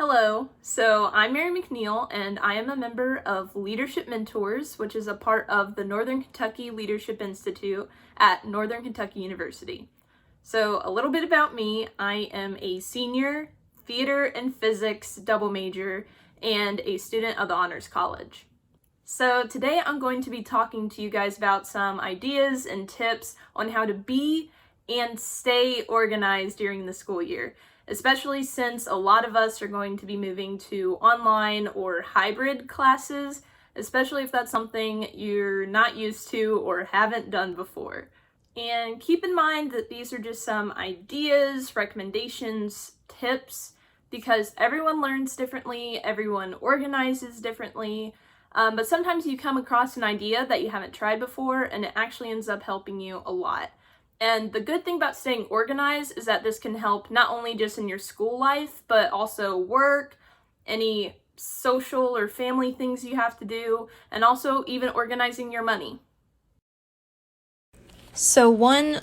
Hello, so I'm Mary McNeill and I am a member of Leadership Mentors, which is a part of the Northern Kentucky Leadership Institute at Northern Kentucky University. So a little bit about me, I am a senior theater and physics double major and a student of the Honors College. So today I'm going to be talking to you guys about some ideas and tips on how to be and stay organized during the school year, especially since a lot of us are going to be moving to online or hybrid classes, especially if that's something you're not used to or haven't done before. And keep in mind that these are just some ideas, recommendations, tips, because everyone learns differently, everyone organizes differently, but sometimes you come across an idea that you haven't tried before and it actually ends up helping you a lot. And the good thing about staying organized is that this can help not only just in your school life, but also work, any social or family things you have to do, and also even organizing your money. So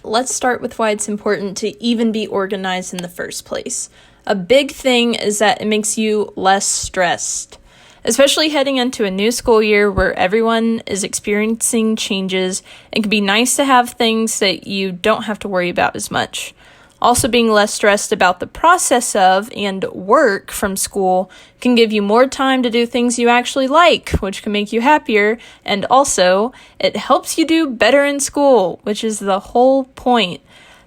let's start with why it's important to even be organized in the first place. A big thing is that it makes you less stressed. Especially heading into a new school year where everyone is experiencing changes, it can be nice to have things that you don't have to worry about as much. Also, being less stressed about the process of and work from school can give you more time to do things you actually like, which can make you happier, and also, it helps you do better in school, which is the whole point.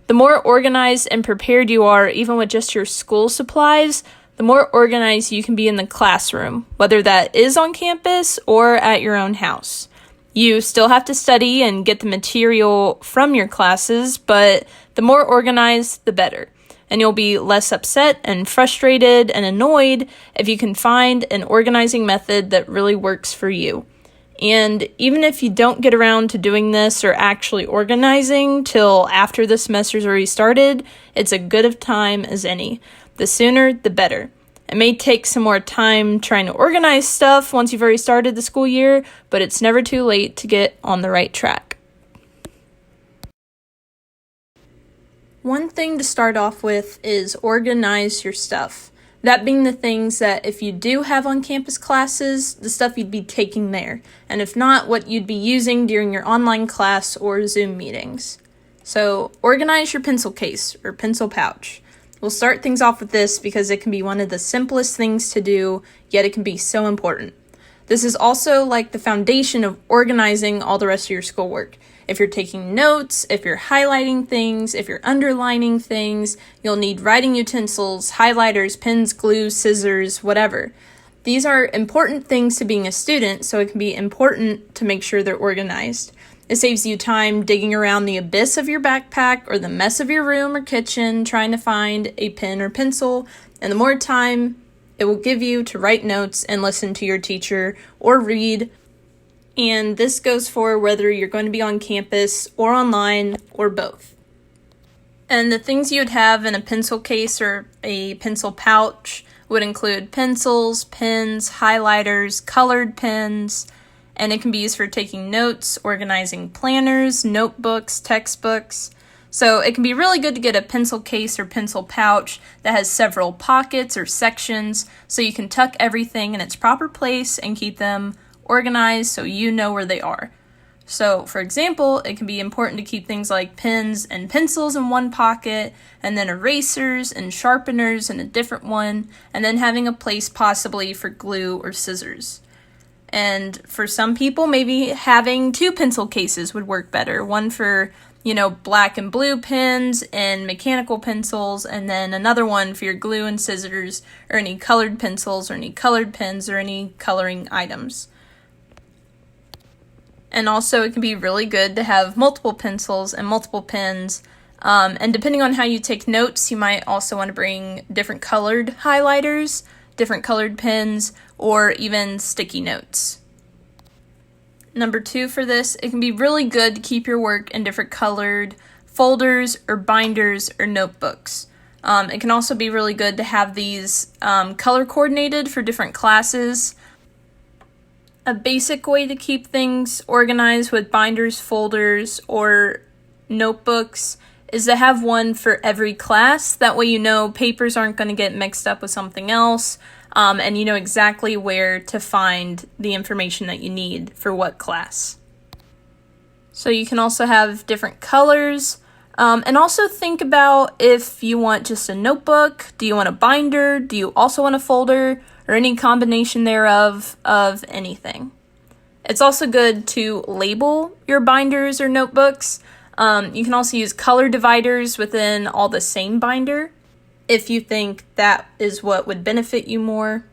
The more organized and prepared you are, even with just your school supplies, the more organized you can be in the classroom, whether that is on campus or at your own house. You still have to study and get the material from your classes, but the more organized, the better. And you'll be less upset and frustrated and annoyed if you can find an organizing method that really works for you. And even if you don't get around to doing this or actually organizing till after the semester's already started, it's as good of time as any. The sooner, the better. It may take some more time trying to organize stuff once you've already started the school year, but it's never too late to get on the right track. One thing to start off with is organize your stuff. That being the things that if you do have on-campus classes, the stuff you'd be taking there, and if not, what you'd be using during your online class or Zoom meetings. So, organize your pencil case or pencil pouch. We'll start things off with this because it can be one of the simplest things to do, yet it can be so important. This is also like the foundation of organizing all the rest of your schoolwork. If you're taking notes, if you're highlighting things, if you're underlining things, you'll need writing utensils, highlighters, pens, glue, scissors, whatever. These are important things to being a student, so it can be important to make sure they're organized. It saves you time digging around the abyss of your backpack or the mess of your room or kitchen trying to find a pen or pencil, and the more time it will give you to write notes and listen to your teacher or read. And this goes for whether you're going to be on campus or online or both. And the things you'd have in a pencil case or a pencil pouch would include pencils, pens, highlighters, colored pens, and it can be used for taking notes, organizing planners, notebooks, textbooks. So it can be really good to get a pencil case or pencil pouch that has several pockets or sections so you can tuck everything in its proper place and keep them organized so you know where they are. So, for example, it can be important to keep things like pens and pencils in one pocket, and then erasers and sharpeners in a different one, and then having a place possibly for glue or scissors. And for some people, maybe having two pencil cases would work better. One for, black and blue pens and mechanical pencils, and then another one for your glue and scissors, or any colored pencils, or any colored pens, or any coloring items. And also, it can be really good to have multiple pencils and multiple pens. And depending on how you take notes, you might also want to bring different colored highlighters, different colored pens, or even sticky notes. Number 2 for this, it can be really good to keep your work in different colored folders or binders or notebooks. It can also be really good to have these color coordinated for different classes. A basic way to keep things organized with binders, folders, or notebooks is to have one for every class. That way you know papers aren't going to get mixed up with something else, and you know exactly where to find the information that you need for what class. So you can also have different colors, and also think about if you want just a notebook, do you want a binder, do you also want a folder, or any combination thereof of anything. It's also good to label your binders or notebooks. You can also use color dividers within all the same binder if you think that is what would benefit you more.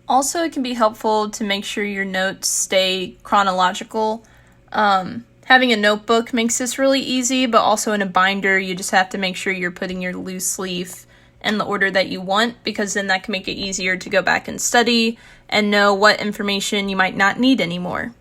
Also, it can be helpful to make sure your notes stay chronological. Having a notebook makes this really easy, but also in a binder, you just have to make sure you're putting your loose leaf in the order that you want, because then that can make it easier to go back and study and know what information you might not need anymore.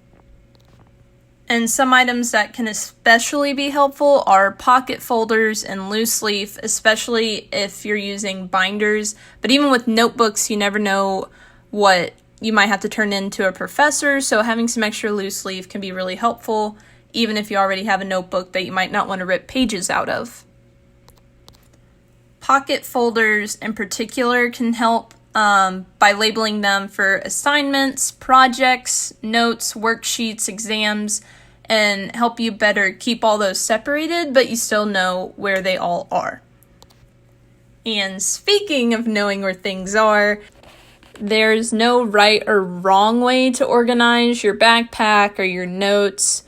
And some items that can especially be helpful are pocket folders and loose leaf, especially if you're using binders. But even with notebooks, you never know what you might have to turn into a professor, so having some extra loose leaf can be really helpful, even if you already have a notebook that you might not want to rip pages out of. Pocket folders in particular can help by labeling them for assignments, projects, notes, worksheets, exams, and help you better keep all those separated, but you still know where they all are. And speaking of knowing where things are, there's no right or wrong way to organize your backpack or your notes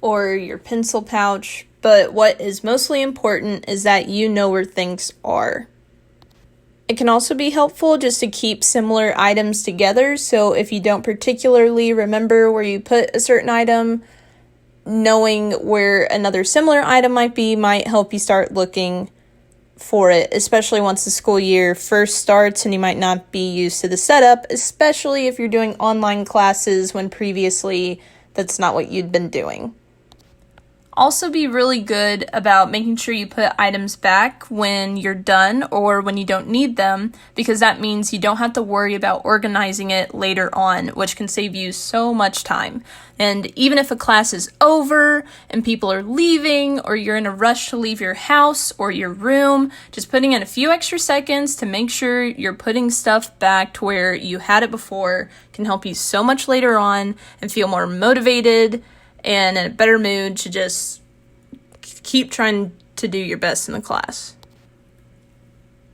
or your pencil pouch, but what is mostly important is that you know where things are. It can also be helpful just to keep similar items together, so if you don't particularly remember where you put a certain item, knowing where another similar item might be might help you start looking for it, especially once the school year first starts and you might not be used to the setup, especially if you're doing online classes when previously that's not what you'd been doing. Also be really good about making sure you put items back when you're done or when you don't need them, because that means you don't have to worry about organizing it later on, which can save you so much time. And even if a class is over and people are leaving, or you're in a rush to leave your house or your room, just putting in a few extra seconds to make sure you're putting stuff back to where you had it before can help you so much later on and feel more motivated and in a better mood to just keep trying to do your best in the class.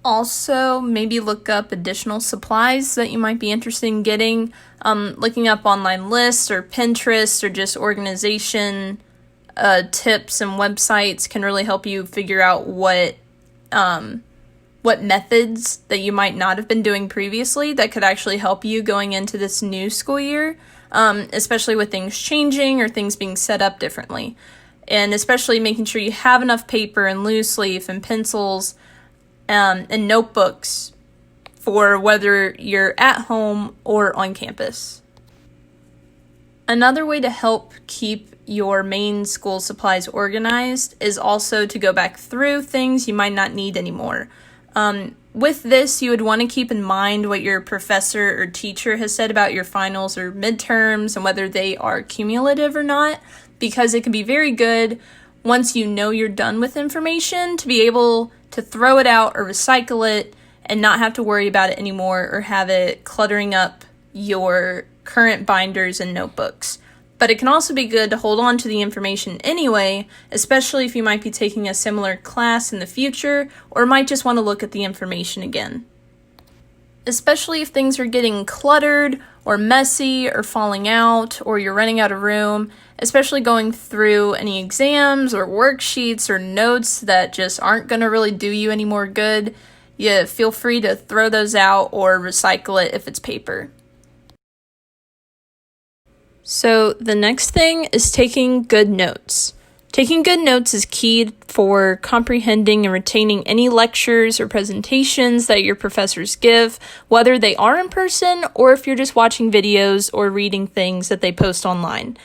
Also, maybe look up additional supplies that you might be interested in getting. Looking up online lists or Pinterest or just organization tips and websites can really help you figure out what methods that you might not have been doing previously that could actually help you going into this new school year. Especially with things changing or things being set up differently. And especially making sure you have enough paper and loose leaf and pencils and notebooks for whether you're at home or on campus. Another way to help keep your main school supplies organized is also to go back through things you might not need anymore. With this, you would want to keep in mind what your professor or teacher has said about your finals or midterms and whether they are cumulative or not, because it can be very good once you know you're done with information to be able to throw it out or recycle it and not have to worry about it anymore or have it cluttering up your current binders and notebooks. But it can also be good to hold on to the information anyway, especially if you might be taking a similar class in the future or might just want to look at the information again. Especially if things are getting cluttered or messy or falling out or you're running out of room, especially going through any exams or worksheets or notes that just aren't going to really do you any more good, you feel free to throw those out or recycle it if it's paper. So the next thing is taking good notes. Taking good notes is key for comprehending and retaining any lectures or presentations that your professors give, whether they are in person or if you're just watching videos or reading things that they post online.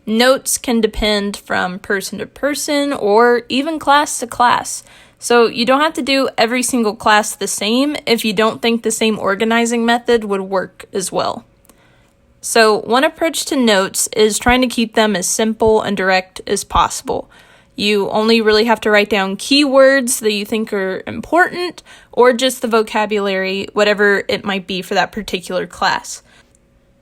Notes can depend from person to person or even class to class. So you don't have to do every single class the same if you don't think the same organizing method would work as well. So one approach to notes is trying to keep them as simple and direct as possible. You only really have to write down keywords that you think are important, or just the vocabulary, whatever it might be for that particular class.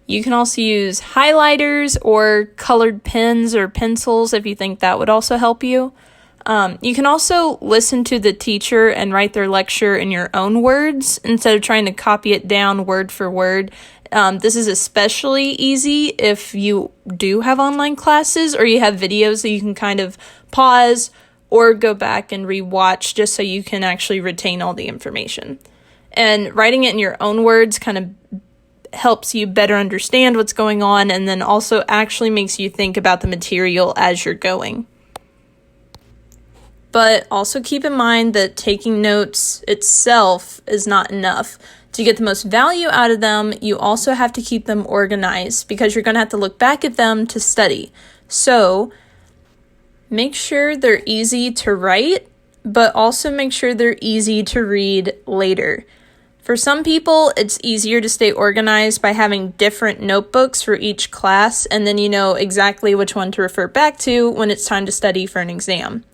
You can also use highlighters or colored pens or pencils if you think that would also help you. You can also listen to the teacher and write their lecture in your own words instead of trying to copy it down word for word. This is especially easy if you do have online classes or you have videos that you can kind of pause or go back and rewatch just so you can actually retain all the information. And writing it in your own words kind of helps you better understand what's going on, and then also actually makes you think about the material as you're going. But also keep in mind that taking notes itself is not enough. To get the most value out of them, you also have to keep them organized because you're going to have to look back at them to study. So make sure they're easy to write, but also make sure they're easy to read later. For some people, it's easier to stay organized by having different notebooks for each class, and then you know exactly which one to refer back to when it's time to study for an exam.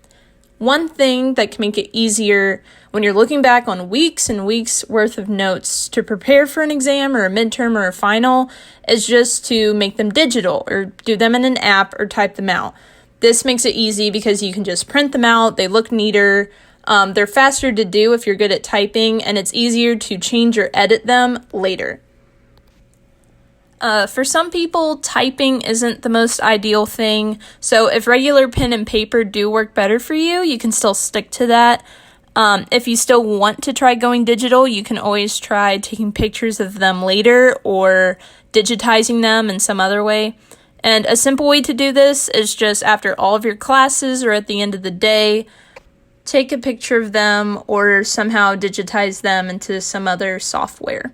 One thing that can make it easier when you're looking back on weeks and weeks worth of notes to prepare for an exam or a midterm or a final is just to make them digital or do them in an app or type them out. This makes it easy because you can just print them out, they look neater, they're faster to do if you're good at typing, and it's easier to change or edit them later. For some people, typing isn't the most ideal thing, so if regular pen and paper do work better for you, you can still stick to that. If you still want to try going digital, you can always try taking pictures of them later or digitizing them in some other way. And a simple way to do this is just after all of your classes or at the end of the day, take a picture of them or somehow digitize them into some other software.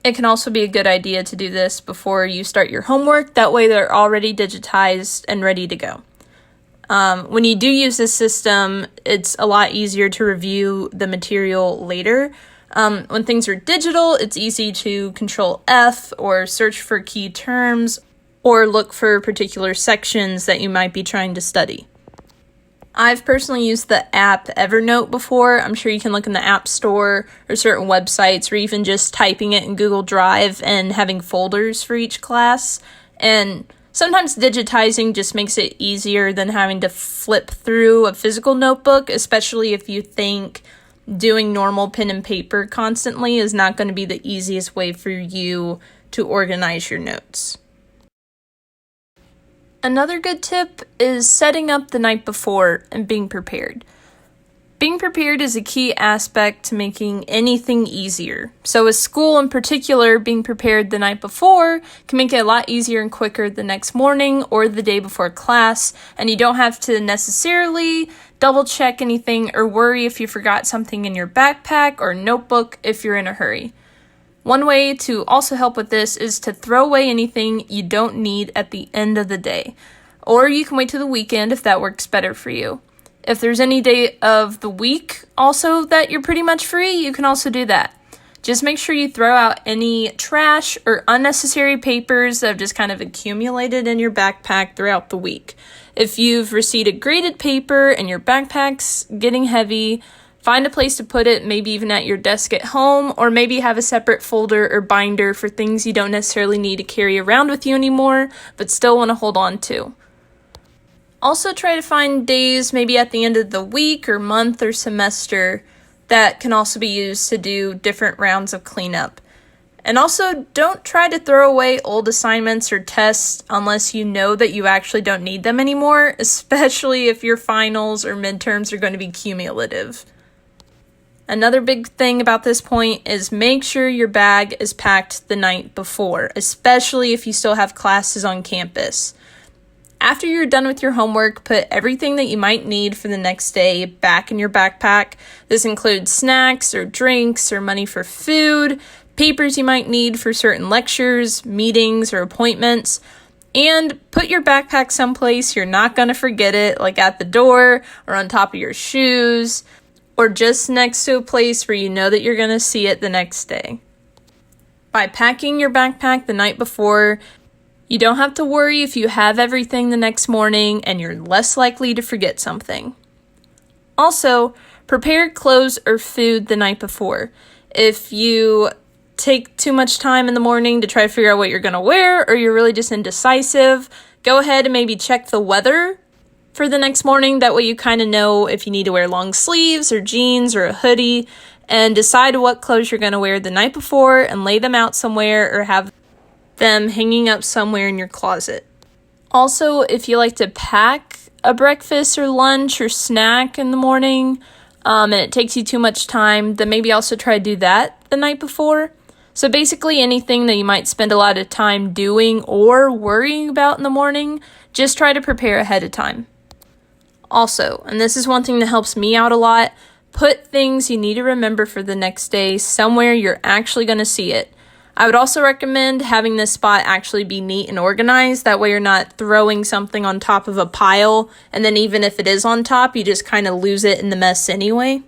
It can also be a good idea to do this before you start your homework. That way they're already digitized and ready to go. When you do use this system, it's a lot easier to review the material later. When things are digital, it's easy to Control F or search for key terms or look for particular sections that you might be trying to study. I've personally used the app Evernote before. I'm sure you can look in the App Store or certain websites, or even just typing it in Google Drive and having folders for each class. And sometimes digitizing just makes it easier than having to flip through a physical notebook, especially if you think doing normal pen and paper constantly is not going to be the easiest way for you to organize your notes. Another good tip is setting up the night before and being prepared. Being prepared is a key aspect to making anything easier. So with school in particular, being prepared the night before can make it a lot easier and quicker the next morning or the day before class, and you don't have to necessarily double check anything or worry if you forgot something in your backpack or notebook if you're in a hurry. One way to also help with this is to throw away anything you don't need at the end of the day. Or you can wait till the weekend if that works better for you. If there's any day of the week also that you're pretty much free, you can also do that. Just make sure you throw out any trash or unnecessary papers that have just kind of accumulated in your backpack throughout the week. If you've received a graded paper and your backpack's getting heavy, find a place to put it, maybe even at your desk at home, or maybe have a separate folder or binder for things you don't necessarily need to carry around with you anymore, but still want to hold on to. Also try to find days, maybe at the end of the week or month or semester, that can also be used to do different rounds of cleanup. And also, don't try to throw away old assignments or tests unless you know that you actually don't need them anymore, especially if your finals or midterms are going to be cumulative. Another big thing about this point is make sure your bag is packed the night before, especially if you still have classes on campus. After you're done with your homework, put everything that you might need for the next day back in your backpack. This includes snacks or drinks or money for food, papers you might need for certain lectures, meetings, or appointments. And put your backpack someplace you're not going to forget it, like at the door or on top of your shoes, or just next to a place where you know that you're going to see it the next day. By packing your backpack the night before, You don't have to worry if you have everything the next morning, and you're less likely to forget something. Also, prepare clothes or food the night before. If you take too much time in the morning to try to figure out what you're going to wear, or you're really just indecisive, go ahead and maybe check the weather for the next morning. That way you kind of know if you need to wear long sleeves or jeans or a hoodie, and decide what clothes you're going to wear the night before and lay them out somewhere or have them hanging up somewhere in your closet. Also, if you like to pack a breakfast or lunch or snack in the morning, and it takes you too much time, then maybe also try to do that the night before. So basically anything that you might spend a lot of time doing or worrying about in the morning, just try to prepare ahead of time. Also, and this is one thing that helps me out a lot, put things you need to remember for the next day somewhere you're actually going to see it. I would also recommend having this spot actually be neat and organized. That way you're not throwing something on top of a pile, and then even if it is on top, you just kind of lose it in the mess anyway.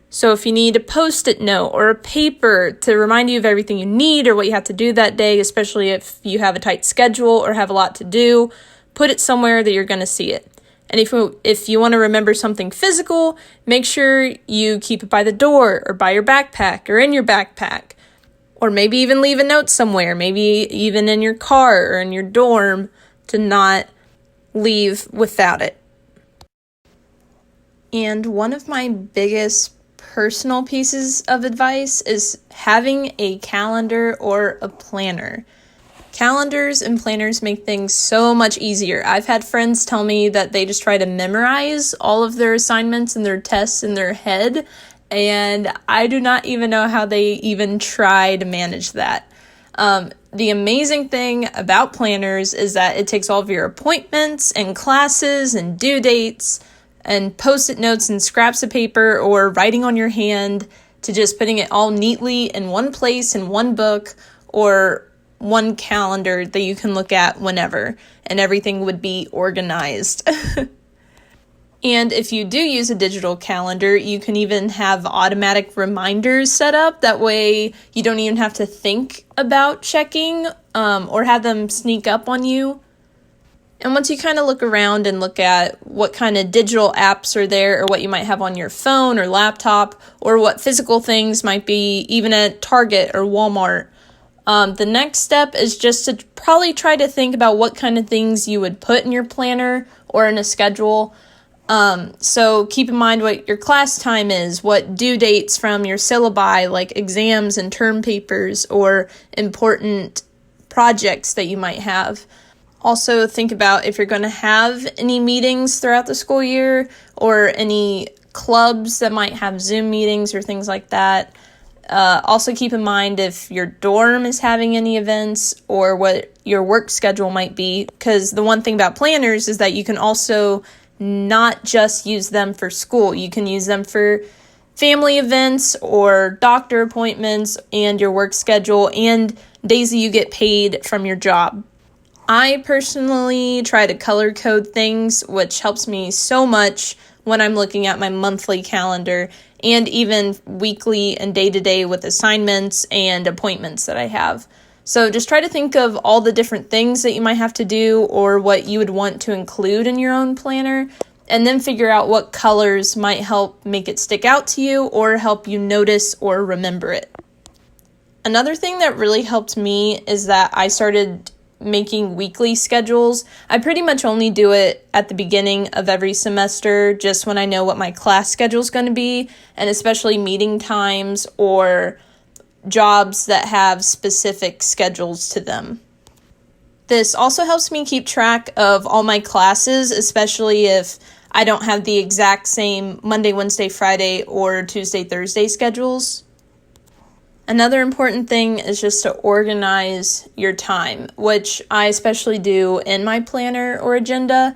So if you need a Post-it note or a paper to remind you of everything you need or what you have to do that day, especially if you have a tight schedule or have a lot to do, put it somewhere that you're going to see it. And if you want to remember something physical, make sure you keep it by the door or by your backpack or in your backpack. Or maybe even leave a note somewhere, maybe even in your car or in your dorm, to not leave without it. And one of my biggest personal pieces of advice is having a calendar or a planner. Calendars and planners make things so much easier. I've had friends tell me that they just try to memorize all of their assignments and their tests in their head, and I do not even know how they even try to manage that. The amazing thing about planners is that it takes all of your appointments and classes and due dates and Post-it notes and scraps of paper or writing on your hand to just putting it all neatly in one place in one book or one calendar that you can look at whenever, and everything would be organized. And if you do use a digital calendar, you can even have automatic reminders set up. That way you don't even have to think about checking or have them sneak up on you. And once you kind of look around and look at what kind of digital apps are there or what you might have on your phone or laptop or what physical things might be even at Target or Walmart, the next step is just to probably try to think about what kind of things you would put in your planner or in a schedule. So keep in mind what your class time is, what due dates from your syllabi, like exams and term papers or important projects that you might have. Also think about if you're going to have any meetings throughout the school year or any clubs that might have Zoom meetings or things like that. Also keep in mind if your dorm is having any events or what your work schedule might be, because the one thing about planners is that you can also not just use them for school. You can use them for family events or doctor appointments and your work schedule and days that you get paid from your job. I personally try to color code things, which helps me so much when I'm looking at my monthly calendar and even weekly and day-to-day with assignments and appointments that I have. So just try to think of all the different things that you might have to do or what you would want to include in your own planner, and then figure out what colors might help make it stick out to you or help you notice or remember it. Another thing that really helped me is that I started making weekly schedules. I pretty much only do it at the beginning of every semester, just when I know what my class schedule is going to be, and especially meeting times or jobs that have specific schedules to them. This also helps me keep track of all my classes, especially if I don't have the exact same Monday, Wednesday, Friday, or Tuesday, Thursday schedules. Another important thing is just to organize your time, which I especially do in my planner or agenda.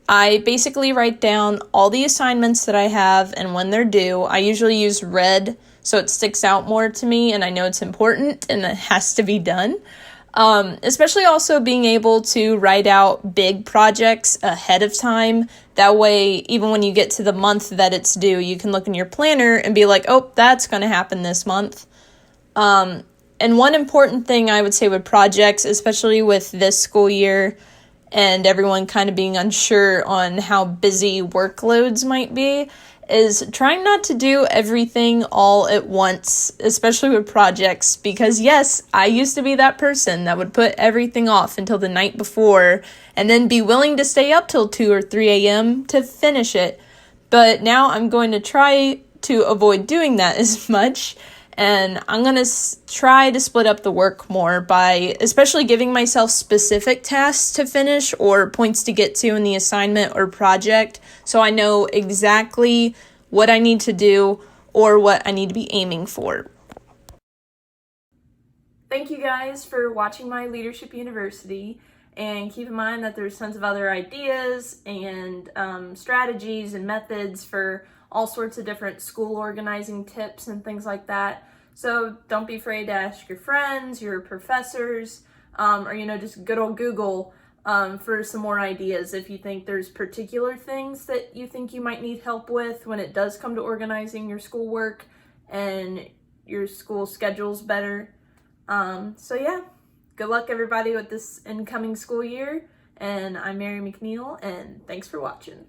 I basically write down all the assignments that I have and when they're due. I usually use red so it sticks out more to me and I know it's important and it has to be done. Especially also being able to write out big projects ahead of time. That way, even when you get to the month that it's due, you can look in your planner and be like, oh, that's going to happen this month. And And one important thing I would say with projects, especially with this school year and everyone kind of being unsure on how busy workloads might be, is trying not to do everything all at once, especially with projects, because yes, I used to be that person that would put everything off until the night before and then be willing to stay up till 2 or 3 a.m. to finish it. But now I'm going to try to avoid doing that as much, and I'm going to try to split up the work more by especially giving myself specific tasks to finish or points to get to in the assignment or project, so I know exactly what I need to do or what I need to be aiming for. Thank you guys for watching my Leadership University, and keep in mind that there's tons of other ideas and strategies and methods for all sorts of different school organizing tips and things like that. So don't be afraid to ask your friends, your professors, or just good old Google for some more ideas if you think there's particular things that you think you might need help with when it does come to organizing your schoolwork and your school schedules better. So yeah, good luck everybody with this incoming school year, and I'm Mary McNeill, and thanks for watching.